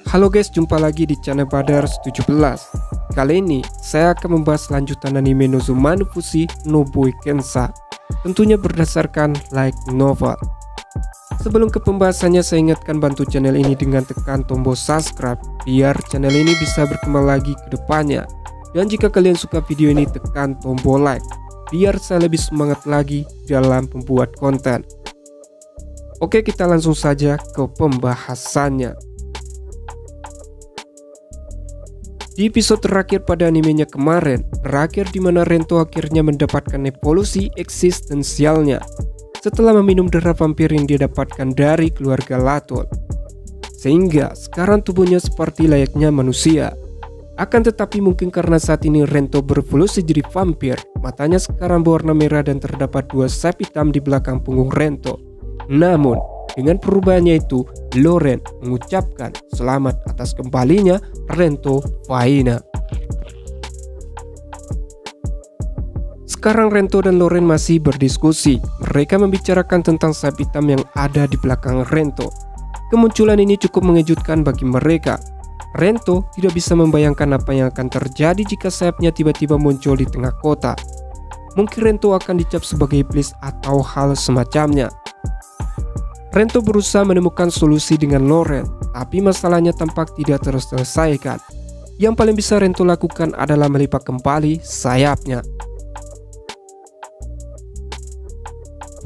Halo guys, jumpa lagi di channel Badars 17. Kali ini saya akan membahas lanjutan anime Nozomu Fushi no Boikensa, tentunya berdasarkan light novel. Sebelum ke pembahasannya, saya ingatkan bantu channel ini dengan tekan tombol subscribe biar channel ini bisa berkembang lagi ke depannya. Dan jika kalian suka video ini, tekan tombol like biar saya lebih semangat lagi dalam membuat konten. Oke, kita langsung saja ke pembahasannya. Di episode terakhir pada animenya kemarin, berakhir di mana Rento akhirnya mendapatkan evolusi eksistensialnya setelah meminum darah vampir yang dia dapatkan dari keluarga Latul. Sehingga sekarang tubuhnya seperti layaknya manusia. Akan tetapi mungkin karena saat ini Rento berevolusi jadi vampir, matanya sekarang berwarna merah dan terdapat dua sayap hitam di belakang punggung Rento. Namun, dengan perubahannya itu, Loren mengucapkan selamat atas kembalinya Rento Faina. Sekarang Rento dan Loren masih berdiskusi. Mereka membicarakan tentang sayap hitam yang ada di belakang Rento. Kemunculan ini cukup mengejutkan bagi mereka. Rento tidak bisa membayangkan apa yang akan terjadi jika sayapnya tiba-tiba muncul di tengah kota. Mungkin Rento akan dicap sebagai iblis atau hal semacamnya. Rento berusaha menemukan solusi dengan Loren, tapi masalahnya tampak tidak terselesaikan. Yang paling bisa Rento lakukan adalah melipat kembali sayapnya.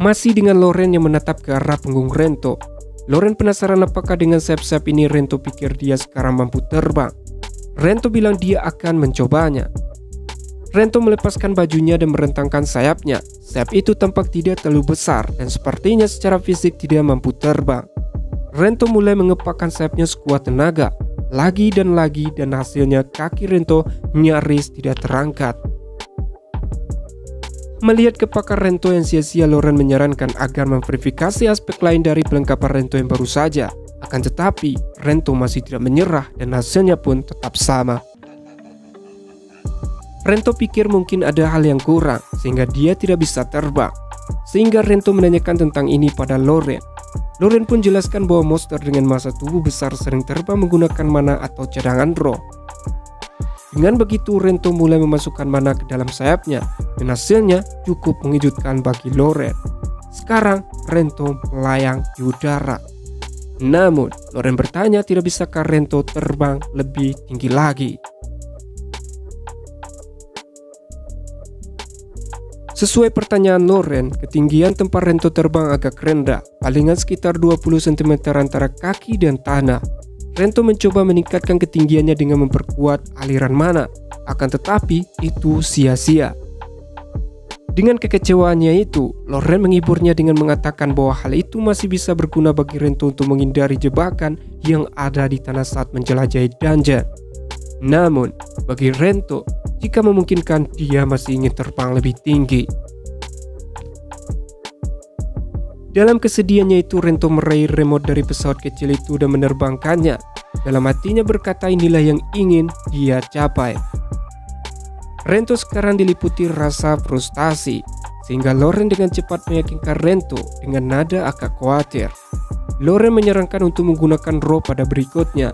Masih dengan Loren yang menatap ke arah punggung Rento. Loren penasaran apakah dengan sayap-sayap ini Rento pikir dia sekarang mampu terbang. Rento bilang dia akan mencobanya. Rento melepaskan bajunya dan merentangkan sayapnya. Sayap itu tampak tidak terlalu besar dan sepertinya secara fisik tidak mampu terbang. Rento mulai mengepakkan sayapnya sekuat tenaga, lagi dan hasilnya kaki Rento nyaris tidak terangkat. Melihat kepakan Rento yang sia-sia, Loren menyarankan agar memverifikasi aspek lain dari pelengkapan Rento yang baru saja. Akan tetapi, Rento masih tidak menyerah dan hasilnya pun tetap sama. Rento pikir mungkin ada hal yang kurang sehingga dia tidak bisa terbang. Sehingga Rento menanyakan tentang ini pada Loren. Loren pun jelaskan bahwa monster dengan massa tubuh besar sering terbang menggunakan mana atau cadangan roh. Dengan begitu Rento mulai memasukkan mana ke dalam sayapnya dan hasilnya cukup mengejutkan bagi Loren. Sekarang Rento melayang di udara. Namun Loren bertanya tidak bisakah Rento terbang lebih tinggi lagi. Sesuai pertanyaan Loren, ketinggian tempat Rento terbang agak rendah, palingan sekitar 20 cm antara kaki dan tanah. Rento mencoba meningkatkan ketinggiannya dengan memperkuat aliran mana, akan tetapi itu sia-sia. Dengan kekecewaannya itu, Loren menghiburnya dengan mengatakan bahwa hal itu masih bisa berguna bagi Rento untuk menghindari jebakan yang ada di tanah saat menjelajahi dungeon. Namun, bagi Rento, jika memungkinkan dia masih ingin terbang lebih tinggi. Dalam kesedihannya itu, Rento meraih remote dari pesawat kecil itu dan menerbangkannya. Dalam hatinya berkata inilah yang ingin dia capai. Rento sekarang diliputi rasa frustasi, sehingga Loren dengan cepat meyakinkan Rento dengan nada agak khawatir. Loren menyarankan untuk menggunakan roh pada berikutnya.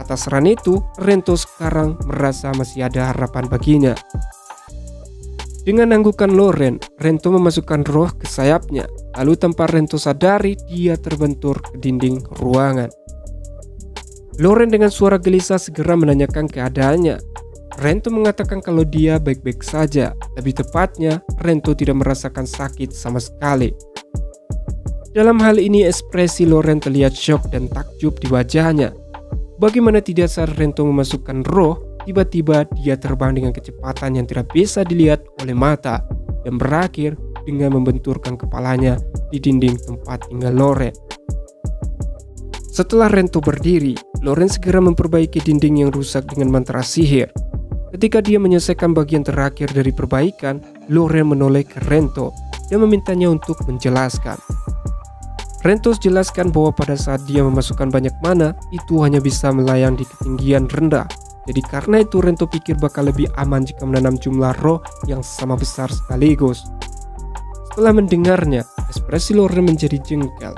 Atas saran itu, Rento sekarang merasa masih ada harapan baginya. Dengan anggukan Loren, Rento memasukkan roh ke sayapnya. Lalu tanpa Rento sadari, dia terbentur ke dinding ruangan. Loren dengan suara gelisah segera menanyakan keadaannya. Rento mengatakan kalau dia baik-baik saja. Lebih tepatnya, Rento tidak merasakan sakit sama sekali. Dalam hal ini, ekspresi Loren terlihat syok dan takjub di wajahnya. Bagaimana tidak saat Rento memasukkan roh, tiba-tiba dia terbang dengan kecepatan yang tidak bisa dilihat oleh mata dan berakhir dengan membenturkan kepalanya di dinding tempat tinggal Loren. Setelah Rento berdiri, Loren segera memperbaiki dinding yang rusak dengan mantra sihir. Ketika dia menyelesaikan bagian terakhir dari perbaikan, Loren menoleh ke Rento dan memintanya untuk menjelaskan. Rento jelaskan bahwa pada saat dia memasukkan banyak mana, itu hanya bisa melayang di ketinggian rendah. Jadi karena itu Rento pikir bakal lebih aman jika menanam jumlah roh yang sama besar sekaligus. Setelah mendengarnya, ekspresi Loren menjadi jengkel.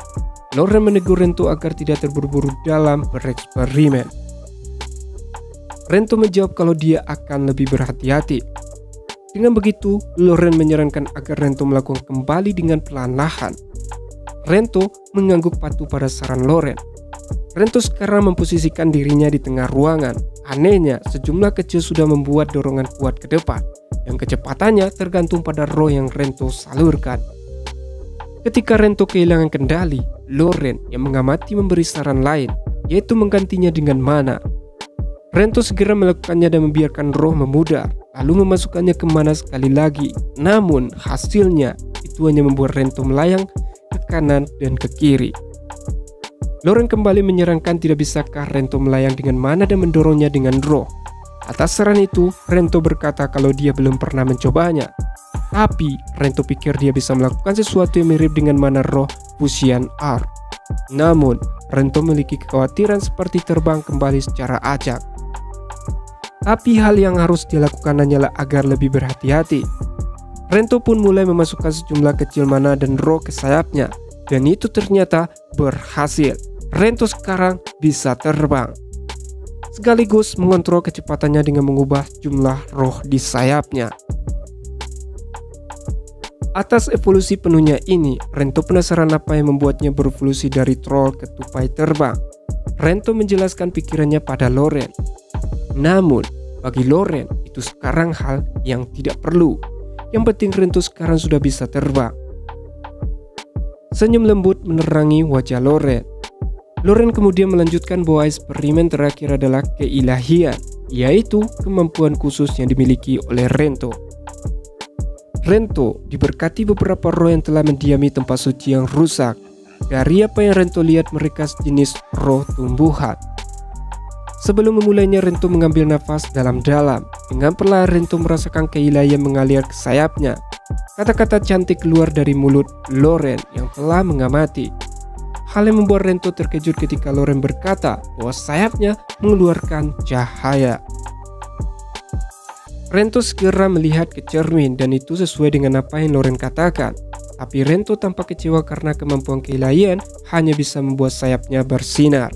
Loren menegur Rento agar tidak terburu-buru dalam bereksperimen. Rento menjawab kalau dia akan lebih berhati-hati. Dengan begitu, Loren menyarankan agar Rento melakukan kembali dengan perlahan-lahan. Rento mengangguk patuh pada saran Loren. Rento sekarang memposisikan dirinya di tengah ruangan. Anehnya, sejumlah kecil sudah membuat dorongan kuat ke depan, yang kecepatannya tergantung pada roh yang Rento salurkan. Ketika Rento kehilangan kendali, Loren yang mengamati memberi saran lain, yaitu menggantinya dengan mana. Rento segera melakukannya dan membiarkan roh memudar, lalu memasukkannya ke mana sekali lagi. Namun hasilnya itu hanya membuat Rento melayang ke kanan dan ke kiri. Loren kembali menyarankan tidak bisakah Rento melayang dengan mana dan mendorongnya dengan roh. Atas saran itu, Rento berkata kalau dia belum pernah mencobanya. Tapi Rento pikir dia bisa melakukan sesuatu yang mirip dengan mana roh Fusion Art. Namun Rento memiliki kekhawatiran seperti terbang kembali secara acak. Tapi hal yang harus dilakukan hanyalah agar lebih berhati-hati. Rento pun mulai memasukkan sejumlah kecil mana dan roh ke sayapnya, dan itu ternyata berhasil. Rento sekarang bisa terbang, sekaligus mengontrol kecepatannya dengan mengubah jumlah roh di sayapnya. Atas evolusi penuhnya ini, Rento penasaran apa yang membuatnya berevolusi dari troll ke tupai terbang. Rento menjelaskan pikirannya pada Loren. Namun, bagi Loren, itu sekarang hal yang tidak perlu. Yang penting Rento sekarang sudah bisa terbang. Senyum lembut menerangi wajah Loren. Loren kemudian melanjutkan bahwa eksperimen terakhir adalah keilahian, yaitu kemampuan khusus yang dimiliki oleh Rento. Rento diberkati beberapa roh yang telah mendiami tempat suci yang rusak. Dari apa yang Rento lihat, mereka sejenis roh tumbuhan. Sebelum memulainya, Rento mengambil nafas dalam-dalam. Dengan perlahan Rento merasakan keilahian mengalir ke sayapnya. Kata-kata cantik keluar dari mulut Loren yang telah mengamati. Hal yang membuat Rento terkejut ketika Loren berkata bahwa sayapnya mengeluarkan cahaya. Rento segera melihat ke cermin dan itu sesuai dengan apa yang Loren katakan. Tapi Rento tampak kecewa karena kemampuan keilahian hanya bisa membuat sayapnya bersinar.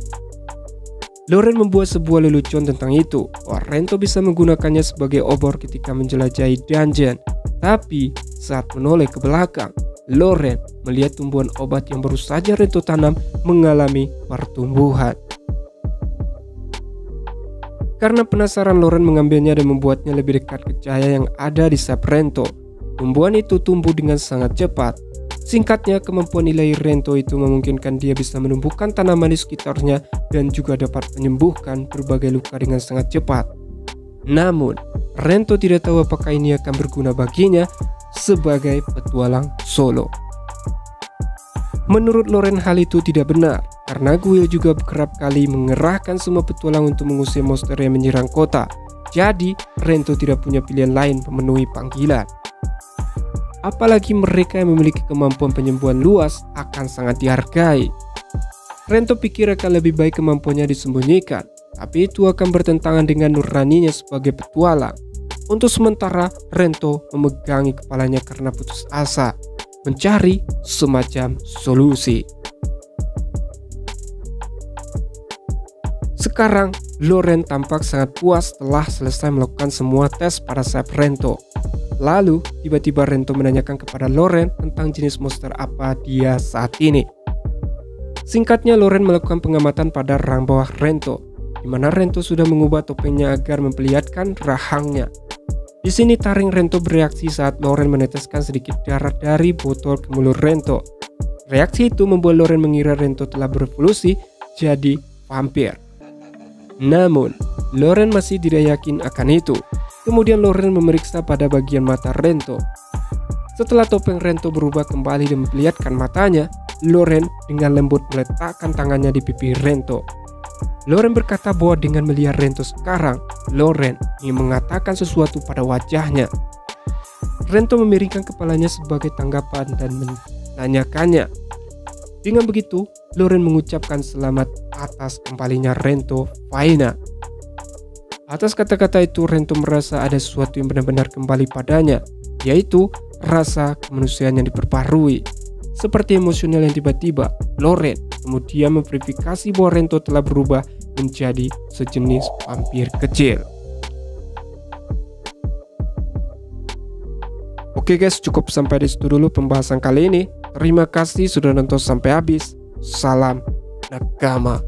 Loren membuat sebuah lelucon tentang itu, bahwa Rento bisa menggunakannya sebagai obor ketika menjelajahi dungeon. Tapi saat menoleh ke belakang, Loren melihat tumbuhan obat yang baru saja Rento tanam mengalami pertumbuhan. Karena penasaran, Loren mengambilnya dan membuatnya lebih dekat ke cahaya yang ada di sayap Rento. Tumbuhan itu tumbuh dengan sangat cepat. Singkatnya, kemampuan ilahi Rento itu memungkinkan dia bisa menumbuhkan tanaman di sekitarnya dan juga dapat menyembuhkan berbagai luka dengan sangat cepat. Namun, Rento tidak tahu apakah ini akan berguna baginya sebagai petualang solo. Menurut Loren, hal itu tidak benar, karena Guild juga kerap kali mengerahkan semua petualang untuk mengusir monster yang menyerang kota. Jadi, Rento tidak punya pilihan lain memenuhi panggilan. Apalagi mereka yang memiliki kemampuan penyembuhan luas akan sangat dihargai. Rento pikir akan lebih baik kemampuannya disembunyikan, tapi itu akan bertentangan dengan nuraninya sebagai petualang. Untuk sementara, Rento memegangi kepalanya karena putus asa, mencari semacam solusi. Sekarang, Loren tampak sangat puas setelah selesai melakukan semua tes pada sayap Rento. Lalu, tiba-tiba Rento menanyakan kepada Loren tentang jenis monster apa dia saat ini. Singkatnya, Loren melakukan pengamatan pada rahang bawah Rento, di mana Rento sudah mengubah topengnya agar memperlihatkan rahangnya. Di sini taring Rento bereaksi saat Loren meneteskan sedikit darah dari botol ke mulut Rento. Reaksi itu membuat Loren mengira Rento telah berevolusi jadi vampir. Namun, Loren masih tidak yakin akan itu. Kemudian Loren memeriksa pada bagian mata Rento. Setelah topeng Rento berubah kembali dan memperlihatkan matanya, Loren dengan lembut meletakkan tangannya di pipi Rento. Loren berkata bahwa dengan melihat Rento sekarang, Loren ingin mengatakan sesuatu pada wajahnya. Rento memiringkan kepalanya sebagai tanggapan dan menanyakannya. Dengan begitu, Loren mengucapkan selamat atas kembalinya Rento Faina. Atas kata-kata itu, Rento merasa ada sesuatu yang benar-benar kembali padanya, yaitu rasa kemanusiaan yang diperbarui. Seperti emosional yang tiba-tiba, Loren kemudian memverifikasi bahwa Rento telah berubah menjadi sejenis vampir kecil. Oke guys, cukup sampai di situ dulu pembahasan kali ini. Terima kasih sudah nonton sampai habis. Salam nakama.